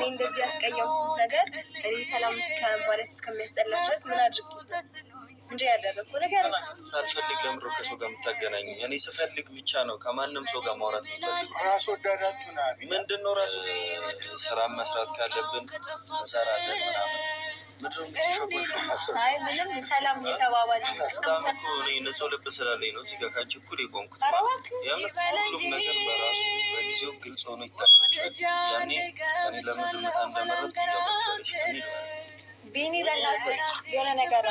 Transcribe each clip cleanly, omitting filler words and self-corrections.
እኔ እንደዚህ ያስቀየምኩት ነገር እኔ ሰላም እስከማለት እስከሚያስጠላ ድረስ ምን አድርጌ እንጂ ያደረኩት ነገር ሳልፈልግ ለምሮ ከሰው ጋር የምታገናኝ? እኔ ስፈልግ ብቻ ነው ከማንም ሰው ጋር ማውራት የምፈልግ። ራስ ወዳዳችሁ ና ምንድን ነው ራሱ ስራ መስራት ካለብን እንሰራለን ምናምን። አይ ምንም ሰላም የተባባል ንጹህ ልብ ስላለኝ ነው እዚህ ጋር ካንቺ እኩል የቆምኩት። ሁሉም ነገር በራሱ በጊዜው ግልጽ ሆኖ ይታያል። ያኔ እኔ ለምን ዝምታ እንደመረጥኩ ይገባቸዋል። ቢኒ በእናትህ የሆነ ነገር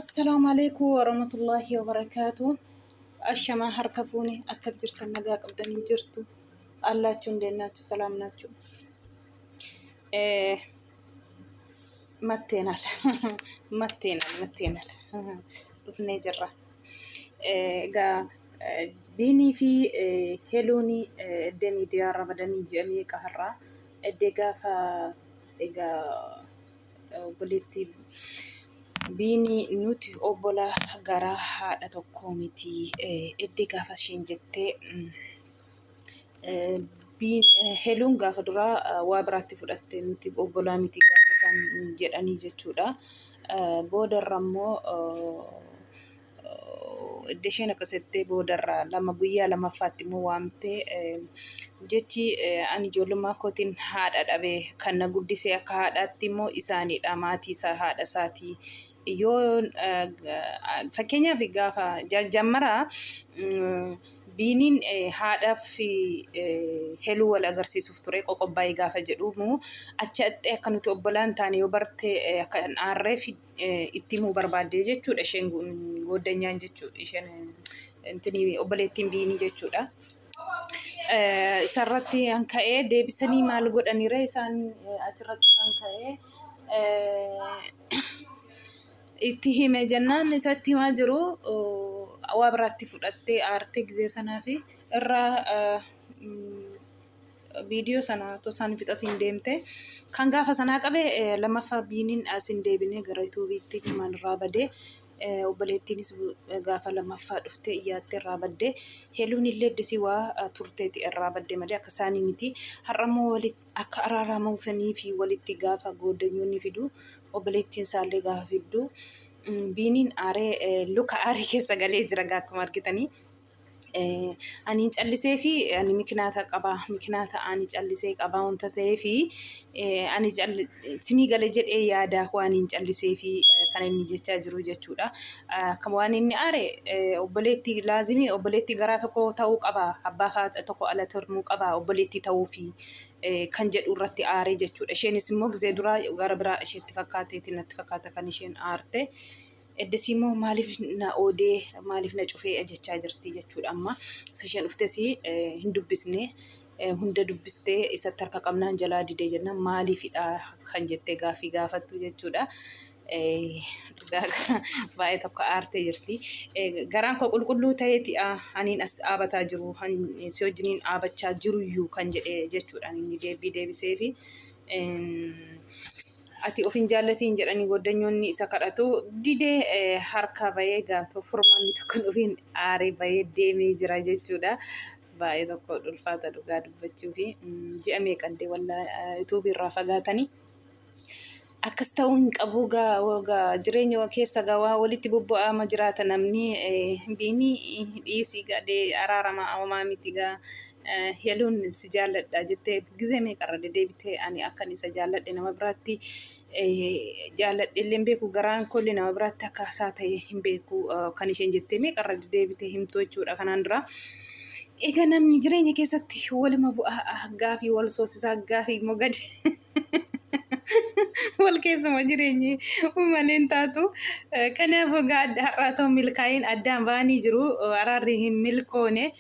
السلام عليكم ورحمة الله وبركاته. الشما هركفوني أكبر تنجا قبضني جرتو الله تنديناتو سلامناتو متينال متينال رفني جرة جا بيني في هلوني دمي ديار بدني جميع كهرة الدجا فا جا بليتي بيني نوتي أوبولا غراها دتوكوميتي الدجا فاشين جتة بين هلون غافدرا وابراتي فلات نوتي أوبولا ميتي غافسان جراني جتودا بودر رامو دشينا كستة بودر لما بيا لما فاتمو وامتي جتي أني جولما كوتين هذا أبي كنا قدي سياق هذا تيمو إساني داماتي سهاد ساتي يون فكينيا في غافا جمرة بينين هذا في هلو ولا غرسي سفتوري أو باي غافا جرومو أشياء كانوا تقبلان تاني وبرت كان عارف إتيمو بربادة جتشو إيشين غودنيان جتشو إيشين أنتني أقبلتين بيني جتشو ده سرتي أنكأ دبسني مال غود أني رئيسان أشرتي أنكأ إتيه مجنان نساتي ما جرو وابراتي فلاتي أرتك زي سنافي الرا فيديو سنة توصاني في تاتين ديمته كان غافا سنة كبه لما فبينين أسين ديبني غرايتو بيتي كمان رابده وبليتينيس غافا لما فادفته إياتي رابده هلوني اللي دسيوا تورتيتي الرابده ملي أكساني ميتي هرمو ولي أكارارامو فني في وليتي غافا غودنيوني فيدو وبليتين سالي غافا فيدو بينين آري لوكا آري كيسا غالي جرغا كماركتاني أني نجلسي في أني مكناتا قبا مكناتا أني نجلسي قبا ونتتي في أني جل سني غالي جد يادا وأني نجلسي في كان نيجي جرو جتشودا كمان إني أري وبليتي لازمي وبليتي غراتكو تاو قبا حباها تكو على ترمو قبا وبليتي تاو في كان جد ورتي أري جتشودا شيء نسموك زدرا غربرا شيء اتفاقاتي تنتفاقاتا كان شيء أرتي الدسيمو مالف نا أودي مالف نجوفي أجتشا جرتي جتشودا أما سشان أفتسي هندو بسني هندا دبستي إسا تركا قمنا جلادي دي جنا مالي في كان جتة غافي غافتو جتشودا baay'ee tokko aartee jirti. Garaan koo qulqulluu ta'eeti aniin as dhaabataa jiru si wajjiniin dhaabachaa jiruyyuu kan jedhe jechuudha. Inni deebisee fi ati of hin jaallatiin jedhanii goddanyoonni isa kadhatu didee harka bahee gaatoo furmaanni tokko dhufiin aaree bahee deemee jira jechuudha. Baay'ee tokko ulfaata dhugaa dubbachuu fi ji'a meeqandee wallaa yuutuubiirraa fagaatanii. Akkas ta'uun qabu gaa jireenya keessa gaa walitti bobba'ama jiraata namni biini dhiisii gadee araarama uumaa miti gaa heluun si jaalladha jettee gizee meeqarra deebitee ani akkan isa jaalladhe nama biraatti jaalladhe illee beeku garaan kolli nama biraatti akka isaa ta'e hin beeku kan isheen jettee meeqarra deebitee himtu jechuudha kanaan dura. Egaa namni jireenya keessatti waluma bu'aa gaafii wal soosisaa gaafii immoo gadi. والكيسة مجريني ومالين تاتو كان يفوق راتهم ملكاين أدام باني جرو أراريهم ملكوني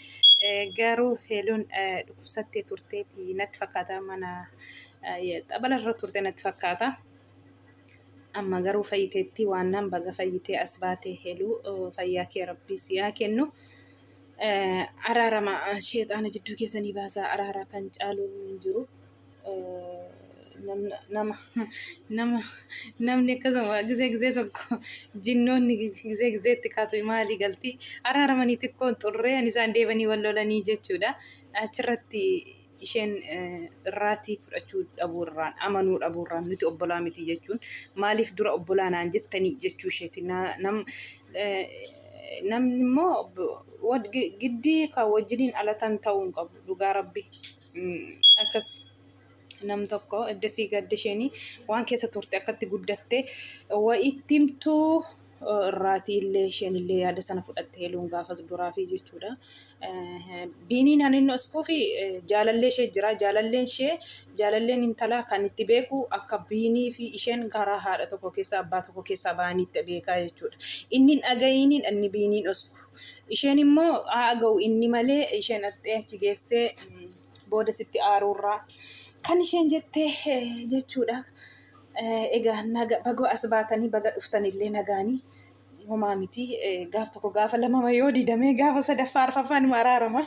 جارو هلون ستة تورتي نتفكاتا منا قبل الرتورتي نتفكاتا أما جارو فايتتي وانم بقى فايتي أسباتي هلو فياكي ربي سياكي إنه أرارا ما شيء أنا جدو كيسني باسا أرارا كان جالو جرو nama nama namni akkasuma gizee tokko jinnoonni gizeetti kaatu maalii galti araaramanii xiqqoon xurree isaan deebanii wal lolanii jechuudha. Achirratti isheen irraatii fudhachuu dhabuurraan amanuu dhabuurraan nuti obbolaa miti jechuun maaliif dura obbolaa naan jettanii jechuu isheeti. Namni immoo giddii kan wajjiniin alatan ta'uu hin qabu dhugaa rabbi akkas. Nam tokko edda sii gadda isheenii waan keessa turte akkatti guddatte wayitti himtuu irraatii illee isheen illee yaada sana fudhatte heeluun gaafas duraa fi jechuudha. Biiniin haninno askuu fi jaalallee ishee jira. Jaalalleen intalaa kan itti beeku akka biinii fi isheen karaa haadha tokko keessa abbaa tokko keessa ba'aniitti beekaa jechuudha. Inni dhagayiiniin inni biiniin asku. Isheen immoo haa ga'u inni malee isheen achi geessee booda sitti aaruurraa. Kan isheen jettee jechuudha. Egaa baga as baatanii baga dhuftanillee nagaanii homaa miti. Gaaf tokko gaafa lama yoo didamee gaafa sadaffaa arfaffaan araarama.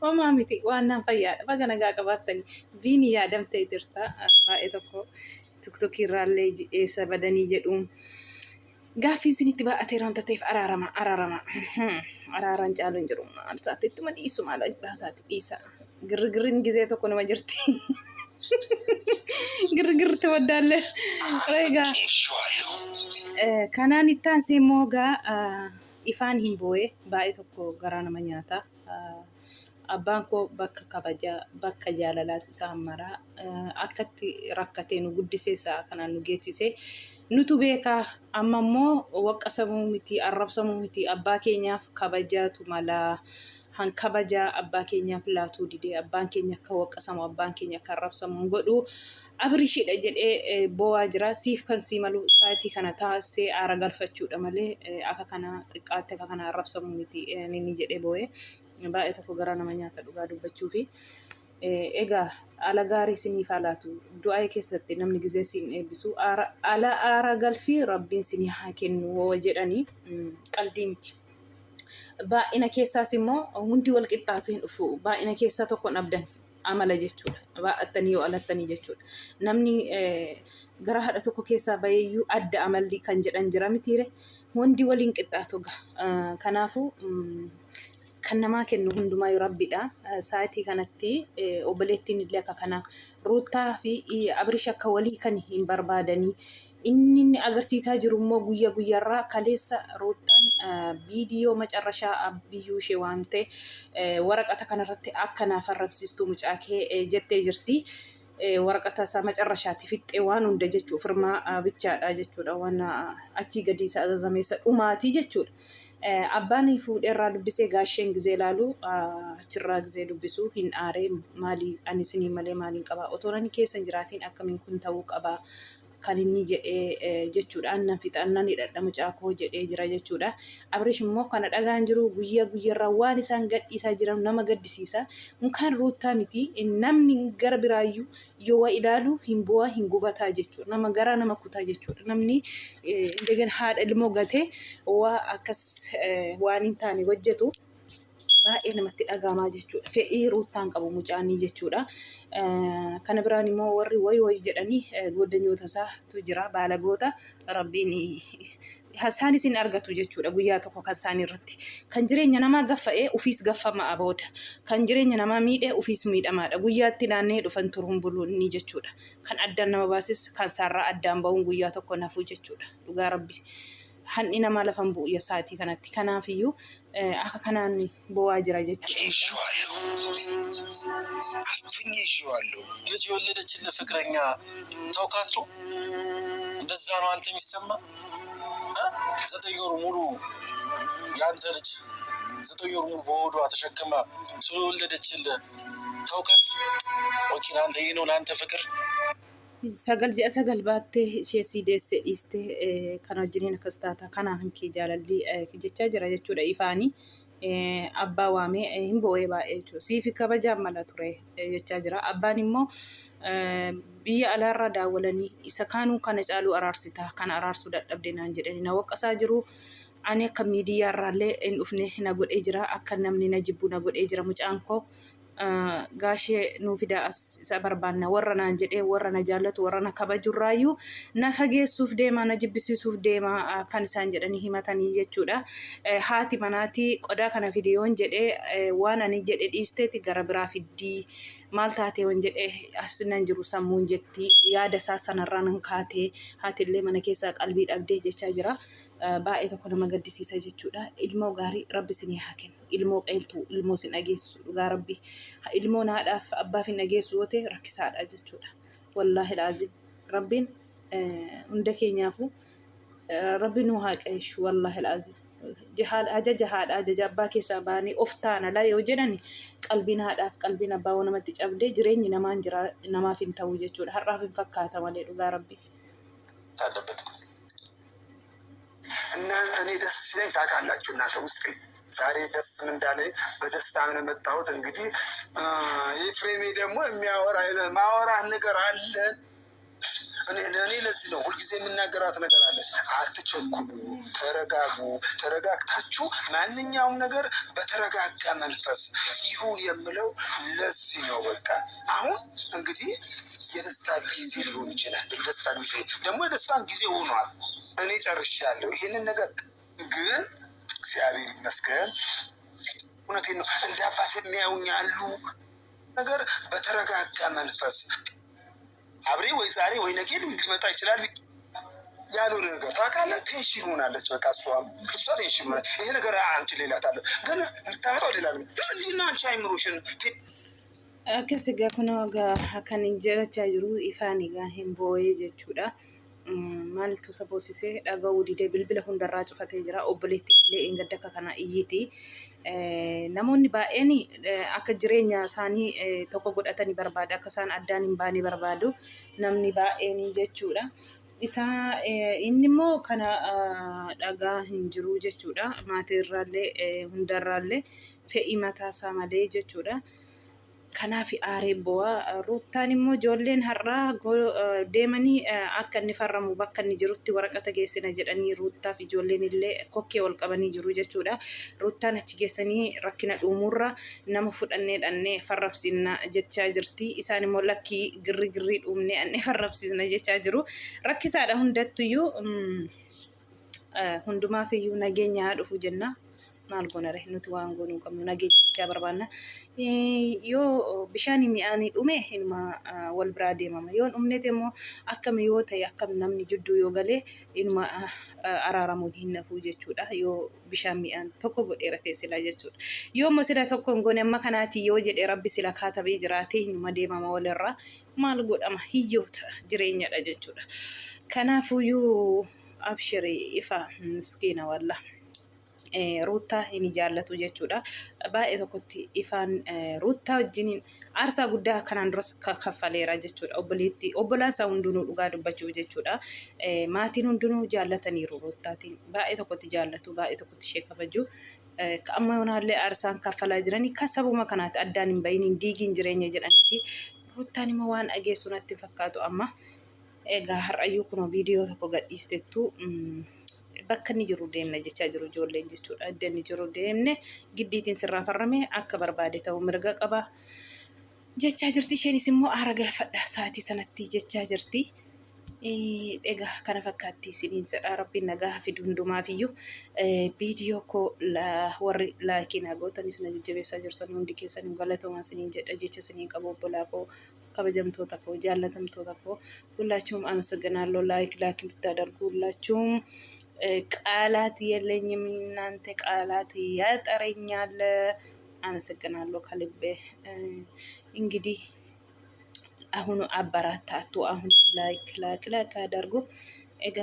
Homaa miti waan naan fayyaadha. Baga nagaa qabaattanii biinii yaadamtee jirta. Baay'ee tokko tiktookirraallee eessa badanii jedhuun. Gaaffii isinitti baa'atee wanta ta'eef araarama. Araaraan caalu hin jiru. Alsaatti ittuma dhiisu maal baasaatti dhiisa. Girgirriin gizee tokko nama jirti. Girgirri waddalle. Egaa kanaan itti aansee immoo ifaan hin boo'e baay'ee tokko garaa nama nyaata. Abbaan koo bakka kabajaa bakka jaalalaatu isaan maraa akkatti rakkatee nu guddisee isaa kanaan nu geessisee nutu beekaa. Amma immoo waqqasamuu miti arrabsamuu miti abbaa keenyaaf kabajaatu malaa. Han kabajaa abbaa keenyaaf laatuu didee abbaan keenya akka waqqasamu abbaan keenya akka arrabsamu godhu abrishiidha jedhee boo'aa jira. Siif kan sii malu sa'aatii kana taasisee aara galfachuudha malee akka kana xiqqaatti akka kana arrabsamu miti inni jedhee boo'ee baay'ee tokko garaa nama nyaata dhugaa dubbachuu fi egaa ala gaarii siniif laatu du'aa keessatti namni gizee siin eebbisu ala aara galfii rabbiin sinii haa kennu jedhanii qalbii miti. Baay'ina keessaas immoo hundi wal qixxaatu hin dhufu. Baay'ina keessaa tokko dhabdan amala jechuudha. Baay'attanii yoo alattanii jechuudha. Namni gara haadha tokko keessaa baay'eeyyuu adda amalli kan jedhan jira mitiire. Hundi waliin qixxaatu. Kanaafuu kan namaa kennu hundumaa rabbiidha. Sa'aatii kanatti obboleettiin illee akka kana ruutaa fi abrish akka walii kan hin barbaadanii. Inni agarsiisaa jiru immoo guyyaa guyyaarraa kaleessa ruutaan viidiyoo macarrashaa abbiyyuu ishee waan ta'e waraqata kanarratti akka naaf arrabsiistuu mucaa kee jettee jirti. Waraqata isaa macarrashaatti fixxee waan hunda jechuudha. Firmaa bichaadha jechuudha. Waan achii gadi isa azazameessa dhumaatii jechuudha. Abbaan fuudheerraa dubbisee gaasheen gizee laalu achirraa gizee dubbisuu hin aaree maalii ani sinii malee maaliin qabaa otoo nani keessa hin jiraatiin akkamiin kun ta'uu qabaa. Kan inni jedhee jechuudha. Annan fixa annan hidhadha mucaa koo jedhee jira jechuudha. Abrish immoo kana dhagaan jiru guyyaa guyyaarraa waan isaan gadhiisaa jiran nama gaddisiisa. Mukaan ruutaa miti namni gara biraayyuu yoo waa ilaalu hin bu'aa hin gubataa jechuudha. Nama garaa nama kutaa jechuudha. Namni deegan haadha ilmoo gatee waa akkas waan hin taane hojjetu baay'ee namatti dhagahamaa jechuudha. Fe'ii ruutaan qabu mucaanii jechuudha. Kana biraan immoo warri wayi jedhanii goddanyoota isaatu jira baalagoota rabbiin isaan isin argatu jechuudha. Guyyaa tokko kan isaan irratti kan jireenya namaa gaffa'ee ofiis gaffamaa booda kan jireenya namaa miidhee ofiis miidhamaadha. Guyyaatti naannee dhufan turuun buluun ni jechuudha. Kan addaan nama baasis kan saarraa addaan ba'uun guyyaa tokko nafuu jechuudha. Dhugaa rabbi hanni namaa lafan bu'u sa'aatii kanatti. Kanaafiyyuu akka kanaan bo'aa jira jechuudha. አፍኜዋለሁ። ልጅ የወለደችልህ ፍቅረኛ ተውካት ነው? እንደዛ ነው አንተ የሚሰማ? 9 ወር ሙሉ ያንተ ልጅ 9 ወር ሙሉ በሆዷ ተሸክማ ስለወለደችልህ ተውካት? ኦኬ አንተ ይሄ ነው ለአንተ ፍቅር? sagal baattee ishee sii deessee dhiistee kan wajjiniin akkas taata kanaan hankee jaalalli jechaa jira jechuudha. Ifaanii abbaa waamee hin boo'ee baay'ee jechuudha. Siifi kabajaan mala ture jechaa jira. Abbaan immoo biyya alaarraa daawwalanii isa kaanuu kana caaluu araarsitaa kana araarsuu dadhabde naan jedhanii na waqqasaa jiru. Ani akka miidiyaarraallee hin dhufne na godhee jira. Akka namni na jibbu na godhee jira. Mucaan koo gaashee nuu fidaa as isa barbaanna warra naan jedhee warra na jaallatu warra na kabajurraayyuu na fageessuuf deema na jibbisiisuuf deema kan isaan jedhanii himatanii jechuudha. Haati manaatii qodaa kana fidiyoon jedhee waan ani jedhe dhiisteeti gara biraa fiddii maal taatee waan jedhee as nan jiru sammuun jetti yaada isaa sanarraa nan kaatee haatillee mana keessaa qalbii dhabdee jechaa jira. Baay'ee tokko nama gaddisiisa jechuudha. Ilmoo gaarii rabbi isinii haa kennu. Ilmoo qeeltuu ilmoo isin dhageessu dhugaa rabbi. Ilmoo haadhaaf abbaaf hin dhageessu yoo ta'e rakkisaadha jechuudha. Wallaahi laazim rabbiin hunda keenyaafu rabbi nu haa qeessu wallaahi laazim. Ajaja haadha ajaja abbaa keessaa baanii of taana laa yoo jedhani qalbiin haadhaaf qalbiin abbaa waan namatti cabdee jireenyi namaaf hin ta'u jechuudha. Har'aaf hin fakkaata malee dhugaa rabbi. እና እኔ ደስ ሲለኝ ታውቃላችሁ እናንተ ውስጤ ዛሬ ደስ ምን እንዳለኝ በደስታ ምን መጣሁት። እንግዲህ ኤፍሬሜ ደግሞ ማወራህ ነገር አለ። እኔ ለዚህ ነው ሁልጊዜ የምናገራት ነገር አለች። አትቸኩሉ፣ ተረጋጉ። ተረጋግታችሁ ማንኛውም ነገር በተረጋጋ መንፈስ ይሁን የምለው ለዚህ ነው። በቃ አሁን እንግዲህ የደስታ ጊዜ ሊሆን ይችላል። የደስታ ጊዜ ደግሞ የደስታን ጊዜ ሆኗል። እኔ ጨርሻለሁ ይሄንን ነገር ግን እግዚአብሔር ይመስገን እውነቴን ነው። እንደ አባት የሚያዩኝ ያሉ ነገር በተረጋጋ መንፈስ አብሬ ወይ ዛሬ ወይ ነገ ሊመጣ ይችላል ያልሆነ ነገር ታውቃለህ። ቴንሽን ሆናለች። በቃ እሷ ቴንሽን ሆናለች። ይሄ ነገር አንቺ ሌላ ታለ ግን ልታመጣው ሌላ ነው። እንዲና አንቺ አይምሮሽን akkasi gaa kunoo kan jedhachaa jiru ifaan egaa hin boo'ee jechuudha. Maaltu isa boosisee dhaga'uu didee bilbila hundarraa cufatee jira. Obboleettiin illee eeggadda akka kana iyyiti. Namoonni baay'een akka jireenya isaanii tokko godhatanii barbaadu akka isaan addaan hin baane barbaadu namni baay'een jechuudha. Inni immoo kana dhagaa hin jiru jechuudha. Maatii irraallee hundarraallee fe'ii mataasaa malee jechuudha. Kanaaf aaree bu'aa Ruuttaan immoo ijoolleen har'aa deemanii akka inni farramu bakka inni jirutti waraqata geessina jedhanii Ruuttaaf ijoolleen illee kokkee wal qabanii jiru jechuudha. Ruuttaan achi geessanii rakkina dhuumurra nama fudhannee dhannee farrabsina jechaa jirti. Isaan immoo lakkii girri dhuumnee annee farrabsina jechaa jiru. Rakkisaadha hundattuyyuu hundumaafiyyuu nageenya dhufu jenna. Maal goonare nuti waan goonuu qabnu nageenya bichaa barbaanna. Yoo bishaan mi'aanii dhume ilma wal biraa deemama. Yoo dhumneet immoo akkam yoo ta'e akkam namni jidduu yoo galee ilma araaramuu hin nafuu jechuudha. Yoo bishaan mi'aan tokko godheera teessila jechuudha. Yoo immoo sila tokko hin goone amma kanaati yoo jedhee rabbi sila kaatabee jiraatee ilma deemama walirraa maal godhama hiyyoota jireenyadha jechuudha. Kanaafuyyuu abshirii ifa miskiina walla. Ruuttaa hin jaallatu jechuudha. Baay'ee tokkotti ifaan Ruuttaa wajjiniin aarsaa guddaa kanaan duras kaffaleera jechuudha. Obbolaan isaa hundinuu dhugaa dubbachuu jechuudha. Maatiin hundinuu jaallataniiru Ruuttaatiin. Baay'ee tokkotti jaallatu, baay'ee tokkotti ishee kabaju. Amma yoonaallee aarsaan kaffalaa jiranii kan sabuma kanaatti addaan hin bahin hin diigiin jireenya jedhaniiti. Ruuttaan immoo waan dhageessu natti fakkaatu amma. Egaa har'ayyuu kunoo viidiyoo tokko gadhiistettu. Bakka inni jiru deemna jechaa jiru ijoolleen jechuudha. Iddoo inni jiru deemne giddiitiin sirraa farrame akka barbaade ta'u mirga qaba jechaa jirti. Isheenis immoo aara galfadhaa sa'aatii sanatti jechaa jirti. Egaa kana fakkaatti isiniin jedha rabbiin nagaa fidu hundumaafiyyuu. Viidiyoo koo warri laakiin hagootanis na jajjabeessaa jirtan hundi keessan galatoomaa isiniin jedha jecha isiniin qabu obbolaa koo kabajamtoota koo jaallatamtoota koo ሁላችሁም አመሰግናለሁ። ላይክ ብታደርጉ ሁላችሁም ቃላት የለኝም እናንተ ቃላት ያጠረኛል። አመሰግናለሁ ከልቤ። እንግዲህ አሁን አበራታቱ አሁን ላይክ አድርጉ። ኤጋ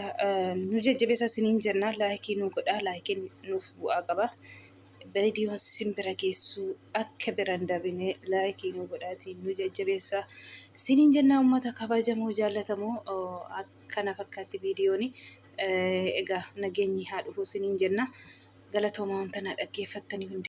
ኑጀጀቤሳ ስኒን ጀና ላይኪኑ ጎዳ ላይኪን ኑፍ ቡአ ቀባ ቪዲዮ ሲምብራ ጌሱ አከ በረንዳብኔ ላይኪኑ ጎዳቲ ኑጀጀቤሳ ስኒን ጀና ኡመታ ከባጀሞ ጃለተሞ አከና ፈካቲ ቪዲዮኒ egaa nageenyi haa dhufu isiniin jenna. Galatoomaa wanta na dhaggeeffattanii hundi